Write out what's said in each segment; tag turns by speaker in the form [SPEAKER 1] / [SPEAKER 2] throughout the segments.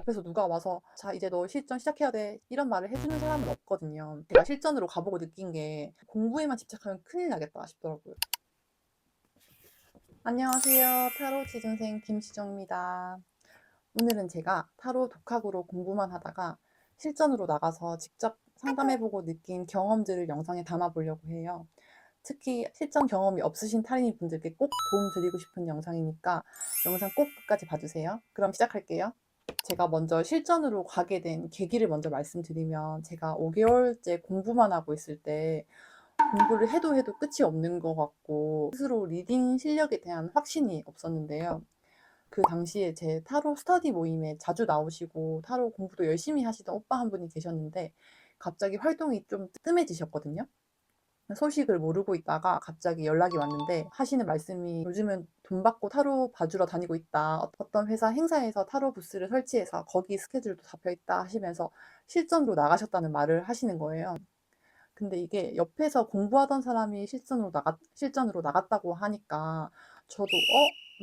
[SPEAKER 1] 옆에서 누가 와서 자 이제 너 실전 시작해야 돼 이런 말을 해주는 사람은 없거든요. 제가 실전으로 가보고 느낀 게 공부에만 집착하면 큰일 나겠다 싶더라고요. 안녕하세요. 타로 취준생 김시정입니다. 오늘은 제가 타로 독학으로 공부만 하다가 실전으로 나가서 직접 상담해보고 느낀 경험들을 영상에 담아보려고 해요. 특히 실전 경험이 없으신 타인이 분들께 꼭 도움 드리고 싶은 영상이니까 영상 꼭 끝까지 봐주세요. 그럼 시작할게요. 제가 먼저 실전으로 가게 된 계기를 먼저 말씀드리면, 제가 5개월째 공부만 하고 있을 때 공부를 해도 끝이 없는 것 같고 스스로 리딩 실력에 대한 확신이 없었는데요. 그 당시에 제 타로 스터디 모임에 자주 나오시고 타로 공부도 열심히 하시던 오빠 한 분이 계셨는데 갑자기 활동이 좀 뜸해지셨거든요. 소식을 모르고 있다가 갑자기 연락이 왔는데 하시는 말씀이 요즘은 돈 받고 타로 봐주러 다니고 있다. 어떤 회사 행사에서 타로 부스를 설치해서 거기 스케줄도 잡혀 있다 하시면서 실전으로 나가셨다는 말을 하시는 거예요. 근데 이게 옆에서 공부하던 사람이 실전으로 나갔다고 하니까 저도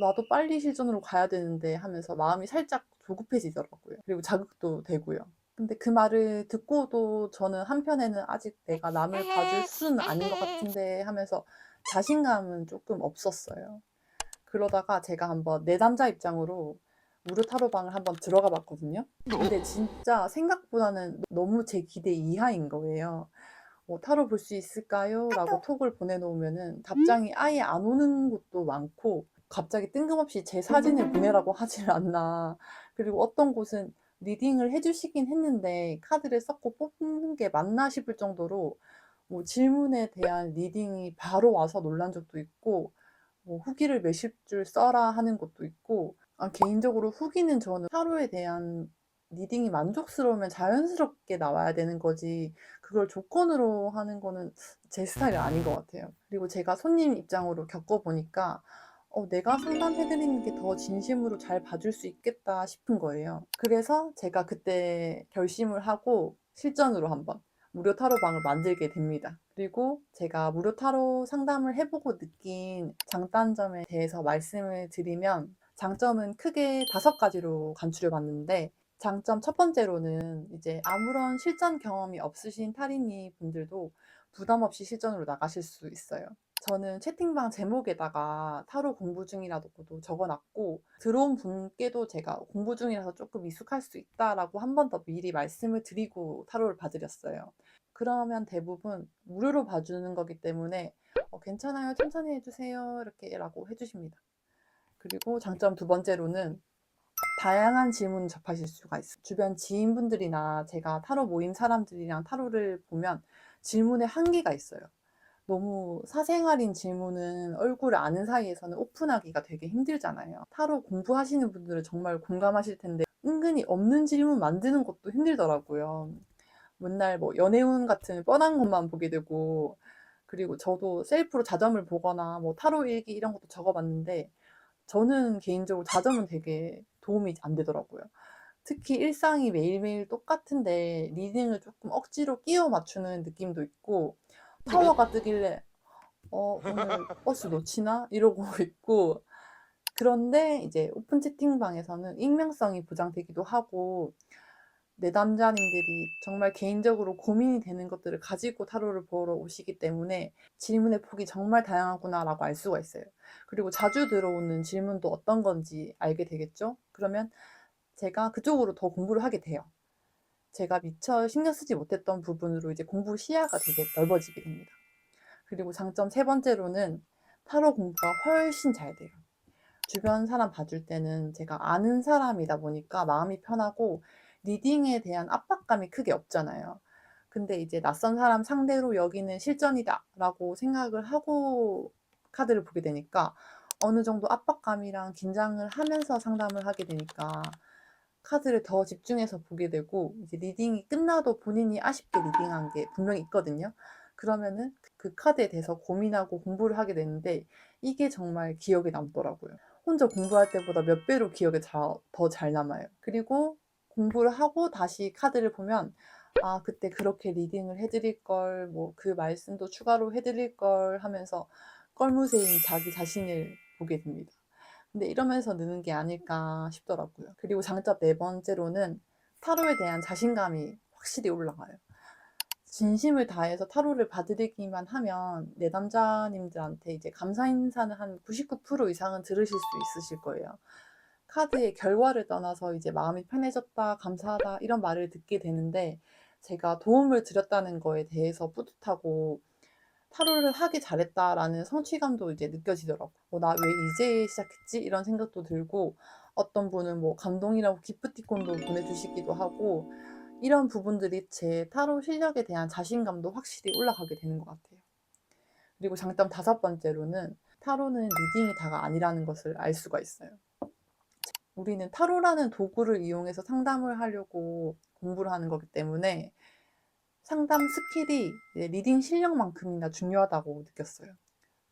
[SPEAKER 1] 나도 빨리 실전으로 가야 되는데 하면서 마음이 살짝 조급해지더라고요. 그리고 자극도 되고요. 근데 그 말을 듣고도 저는 한편에는 아직 내가 남을 봐줄 수는 아닌 것 같은데 하면서 자신감은 조금 없었어요. 그러다가 제가 한번 내담자 입장으로 무료 타로방을 한번 들어가 봤거든요. 근데 진짜 생각보다는 너무 제 기대 이하인 거예요. 타로 볼 수 있을까요? 라고 톡을 보내놓으면은 답장이 아예 안 오는 곳도 많고, 갑자기 뜬금없이 제 사진을 보내라고 하질 않나. 그리고 어떤 곳은 리딩을 해주시긴 했는데 카드를 쌓고 뽑는 게 맞나 싶을 정도로 뭐 질문에 대한 리딩이 바로 와서 놀란 적도 있고, 뭐 후기를 몇십 줄 써라 하는 것도 있고, 개인적으로 후기는 저는 타로에 대한 리딩이 만족스러우면 자연스럽게 나와야 되는 거지, 그걸 조건으로 하는 거는 제 스타일이 아닌 것 같아요. 그리고 제가 손님 입장으로 겪어보니까 내가 상담해드리는 게 더 진심으로 잘 봐줄 수 있겠다 싶은 거예요. 그래서 제가 그때 결심을 하고 실전으로 한번 무료 타로방을 만들게 됩니다. 그리고 제가 무료 타로 상담을 해보고 느낀 장단점에 대해서 말씀을 드리면, 장점은 크게 5가지로 간추려 봤는데, 장점 첫 번째로는 이제 아무런 실전 경험이 없으신 타리니 분들도 부담 없이 실전으로 나가실 수 있어요. 저는 채팅방 제목에다가 타로 공부 중이라고 적어놨고, 들어온 분께도 제가 공부 중이라서 조금 미숙할 수 있다라고 한 번 더 미리 말씀을 드리고 타로를 봐드렸어요. 그러면 대부분 무료로 봐주는 거기 때문에 괜찮아요, 천천히 해주세요 이렇게 라고 해주십니다. 그리고 장점 두 번째로는 다양한 질문 접하실 수가 있어요. 주변 지인분들이나 제가 타로 모임 사람들이랑 타로를 보면 질문에 한계가 있어요. 너무 사생활인 질문은 얼굴을 아는 사이에서는 오픈하기가 되게 힘들잖아요. 타로 공부하시는 분들은 정말 공감하실 텐데 은근히 없는 질문 만드는 것도 힘들더라고요. 맨날 뭐 연애운 같은 뻔한 것만 보게 되고, 그리고 저도 셀프로 자점을 보거나 뭐 타로 일기 이런 것도 적어봤는데 저는 개인적으로 자점은 되게 도움이 안 되더라고요. 특히 일상이 매일매일 똑같은데 리딩을 조금 억지로 끼워 맞추는 느낌도 있고, 타워가 뜨길래 오늘 버스 놓치나? 이러고 있고, 그런데 이제 오픈 채팅방에서는 익명성이 보장되기도 하고 내담자님들이 정말 개인적으로 고민이 되는 것들을 가지고 타로를 보러 오시기 때문에 질문의 폭이 정말 다양하구나라고 알 수가 있어요. 그리고 자주 들어오는 질문도 어떤 건지 알게 되겠죠? 그러면 제가 그쪽으로 더 공부를 하게 돼요. 제가 미처 신경 쓰지 못했던 부분으로 이제 공부 시야가 되게 넓어지게 됩니다. 그리고 장점 세 번째로는 타로 공부가 훨씬 잘 돼요. 주변 사람 봐줄 때는 제가 아는 사람이다 보니까 마음이 편하고 리딩에 대한 압박감이 크게 없잖아요. 근데 이제 낯선 사람 상대로 여기는 실전이다 라고 생각을 하고 카드를 보게 되니까 어느 정도 압박감이랑 긴장을 하면서 상담을 하게 되니까 카드를 더 집중해서 보게 되고, 이제 리딩이 끝나도 본인이 아쉽게 리딩한 게 분명히 있거든요. 그러면은 그 카드에 대해서 고민하고 공부를 하게 되는데 이게 정말 기억에 남더라고요. 혼자 공부할 때보다 몇 배로 기억에 더 잘 남아요. 그리고 공부를 하고 다시 카드를 보면 그때 그렇게 리딩을 해드릴 걸, 뭐 그 말씀도 추가로 해드릴 걸 하면서 껄무새인 자기 자신을 보게 됩니다. 근데 이러면서 느는 게 아닐까 싶더라고요. 그리고 장점 네 번째로는 타로에 대한 자신감이 확실히 올라가요. 진심을 다해서 타로를 봐드리기만 하면 내담자님들한테 이제 감사 인사는 한 99% 이상은 들으실 수 있으실 거예요. 카드의 결과를 떠나서 이제 마음이 편해졌다, 감사하다 이런 말을 듣게 되는데 제가 도움을 드렸다는 거에 대해서 뿌듯하고 타로를 하기 잘했다라는 성취감도 이제 느껴지더라고요. 나 왜 이제 시작했지? 이런 생각도 들고 어떤 분은 뭐 감동이라고 기프티콘도 보내주시기도 하고 이런 부분들이 제 타로 실력에 대한 자신감도 확실히 올라가게 되는 것 같아요. 그리고 장점 다섯 번째로는 타로는 리딩이 다가 아니라는 것을 알 수가 있어요. 우리는 타로라는 도구를 이용해서 상담을 하려고 공부를 하는 거기 때문에 상담 스킬이 리딩 실력만큼이나 중요하다고 느꼈어요.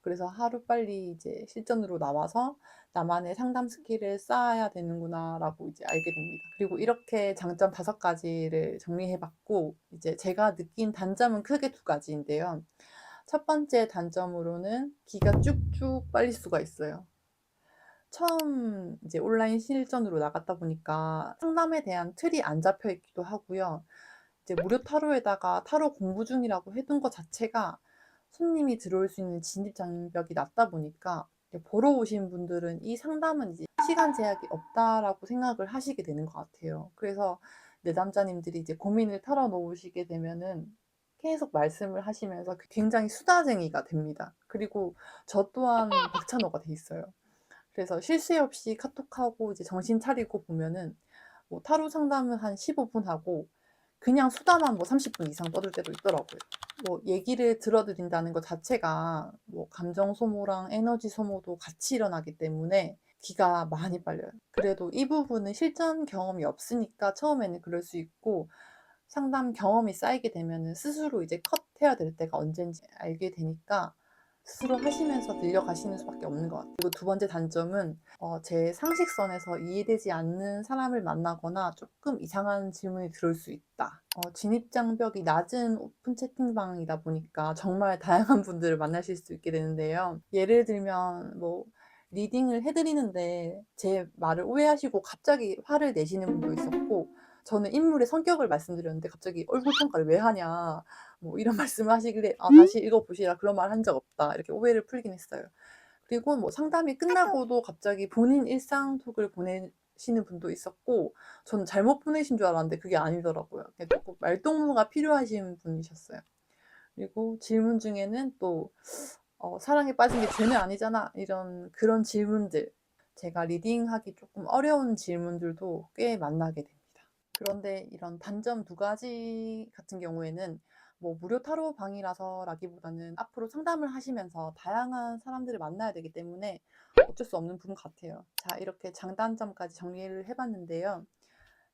[SPEAKER 1] 그래서 하루빨리 이제 실전으로 나와서 나만의 상담 스킬을 쌓아야 되는구나라고 이제 알게 됩니다. 그리고 이렇게 장점 다섯 가지를 정리해봤고, 이제 제가 느낀 단점은 크게 두 가지인데요. 첫 번째 단점으로는 기가 쭉쭉 빨릴 수가 있어요. 처음 이제 온라인 실전으로 나갔다 보니까 상담에 대한 틀이 안 잡혀 있기도 하고요. 이제 무료 타로에다가 타로 공부 중이라고 해둔 것 자체가 손님이 들어올 수 있는 진입 장벽이 낮다 보니까 보러 오신 분들은 이 상담은 이제 시간 제약이 없다라고 생각을 하시게 되는 것 같아요. 그래서 내담자님들이 이제 고민을 털어놓으시게 되면은 계속 말씀을 하시면서 굉장히 수다쟁이가 됩니다. 그리고 저 또한 박찬호가 돼 있어요. 그래서 쉴 새 없이 카톡하고 이제 정신 차리고 보면은 뭐 타로 상담은 한 15분 하고 그냥 수다만 뭐 30분 이상 떠들 때도 있더라고요. 뭐 얘기를 들어드린다는 것 자체가 뭐 감정 소모랑 에너지 소모도 같이 일어나기 때문에 기가 많이 빨려요. 그래도 이 부분은 실전 경험이 없으니까 처음에는 그럴 수 있고 상담 경험이 쌓이게 되면은 스스로 이제 컷해야 될 때가 언젠지 알게 되니까 스스로 하시면서 늘려가시는 수밖에 없는 것 같아요. 그리고 두 번째 단점은 제 상식선에서 이해되지 않는 사람을 만나거나 조금 이상한 질문이 들어올 수 있다. 진입장벽이 낮은 오픈 채팅방이다 보니까 정말 다양한 분들을 만나실 수 있게 되는데요. 예를 들면 뭐 리딩을 해드리는데 제 말을 오해하시고 갑자기 화를 내시는 분도 있었고, 저는 인물의 성격을 말씀드렸는데 갑자기 얼굴 평가를 왜 하냐 뭐 이런 말씀을 하시길래 다시 읽어보시라 그런 말 한 적 없다 이렇게 오해를 풀긴 했어요. 그리고 뭐 상담이 끝나고도 갑자기 본인 일상톡을 보내시는 분도 있었고 저는 잘못 보내신 줄 알았는데 그게 아니더라고요. 조금 말동무가 필요하신 분이셨어요. 그리고 질문 중에는 또 사랑에 빠진 게 죄는 아니잖아 이런 그런 질문들, 제가 리딩하기 조금 어려운 질문들도 꽤 만나게 됩니다. 그런데 이런 단점 두 가지 같은 경우에는 뭐 무료 타로 방이라서라기보다는 앞으로 상담을 하시면서 다양한 사람들을 만나야 되기 때문에 어쩔 수 없는 부분 같아요. 자, 이렇게 장단점까지 정리를 해봤는데요.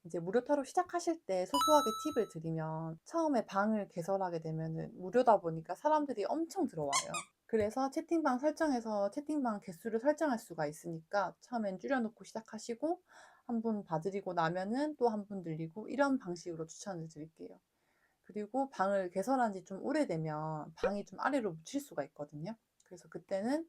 [SPEAKER 1] 이제 무료 타로 시작하실 때 소소하게 팁을 드리면, 처음에 방을 개설하게 되면은 무료다 보니까 사람들이 엄청 들어와요. 그래서 채팅방 설정해서 채팅방 개수를 설정할 수가 있으니까 처음엔 줄여놓고 시작하시고 한 분 봐드리고 나면은 또 한 분 늘리고 이런 방식으로 추천을 드릴게요. 그리고 방을 개설한 지 좀 오래되면 방이 좀 아래로 묻힐 수가 있거든요. 그래서 그때는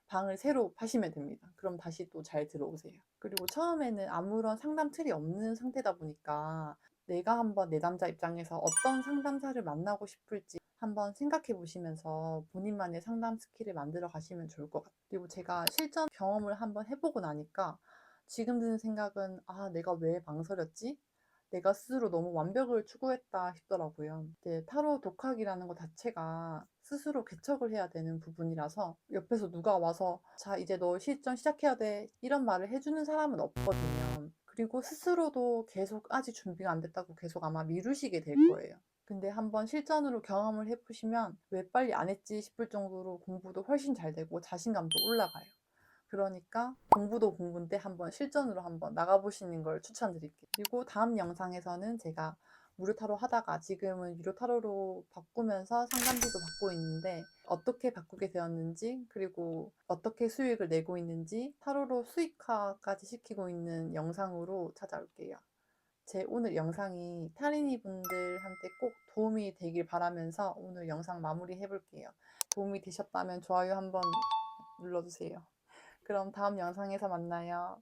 [SPEAKER 1] 방을 새로 파시면 됩니다. 그럼 다시 또 잘 들어오세요. 그리고 처음에는 아무런 상담 틀이 없는 상태다 보니까 내가 한번 내담자 입장에서 어떤 상담사를 만나고 싶을지 한번 생각해 보시면서 본인만의 상담 스킬을 만들어 가시면 좋을 것 같아요. 그리고 제가 실전 경험을 한번 해보고 나니까 지금 드는 생각은 내가 왜 망설였지? 내가 스스로 너무 완벽을 추구했다 싶더라고요. 이제 타로 독학이라는 것 자체가 스스로 개척을 해야 되는 부분이라서 옆에서 누가 와서 자 이제 너 실전 시작해야 돼 이런 말을 해주는 사람은 없거든요. 그리고 스스로도 계속 아직 준비가 안 됐다고 계속 아마 미루시게 될 거예요. 근데 한번 실전으로 경험을 해보시면 왜 빨리 안 했지 싶을 정도로 공부도 훨씬 잘 되고 자신감도 올라가요. 그러니까 공부도 공부인데 한번 실전으로 한번 나가보시는 걸 추천드릴게요. 그리고 다음 영상에서는 제가 무료 타로 하다가 지금은 유료 타로로 바꾸면서 상담비도 받고 있는데 어떻게 바꾸게 되었는지, 그리고 어떻게 수익을 내고 있는지 타로로 수익화까지 시키고 있는 영상으로 찾아올게요. 제 오늘 영상이 타리니 분들한테 꼭 도움이 되길 바라면서 오늘 영상 마무리 해볼게요. 도움이 되셨다면 좋아요 한번 눌러주세요. 그럼 다음 영상에서 만나요.